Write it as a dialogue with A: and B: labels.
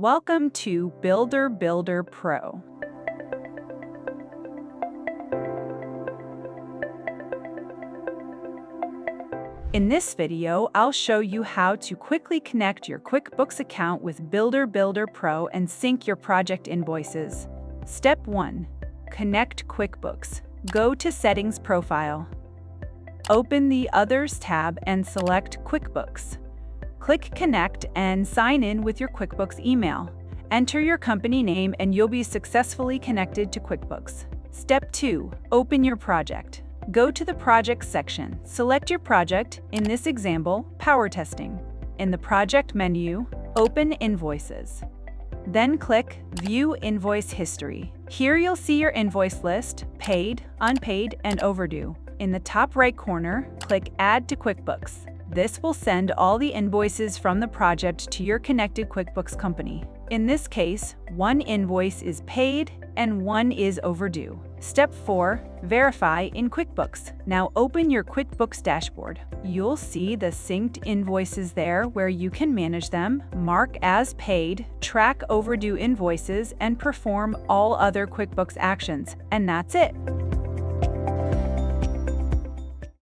A: Welcome to BuilderBUILDER Pro. In this video, I'll show you how to quickly connect your QuickBooks account with BuilderBUILDER Pro and sync your project invoices. Step 1. Connect QuickBooks. Go to Settings Profile. Open the Others tab and select QuickBooks. Click Connect and sign in with your QuickBooks email. Enter your company name and you'll be successfully connected to QuickBooks. Step 2. Open your project. Go to the Projects section. Select your project, in this example, Power Testing. In the Project menu, open Invoices. Then click View Invoice History. Here you'll see your invoice list, paid, unpaid, and overdue. In the top right corner, click Add to QuickBooks. This will send all the invoices from the project to your connected QuickBooks company. In this case, one invoice is paid and one is overdue. Step 4. Verify in QuickBooks. Now open your QuickBooks dashboard. You'll see the synced invoices there where you can manage them, mark as paid, track overdue invoices, and perform all other QuickBooks actions. And that's it.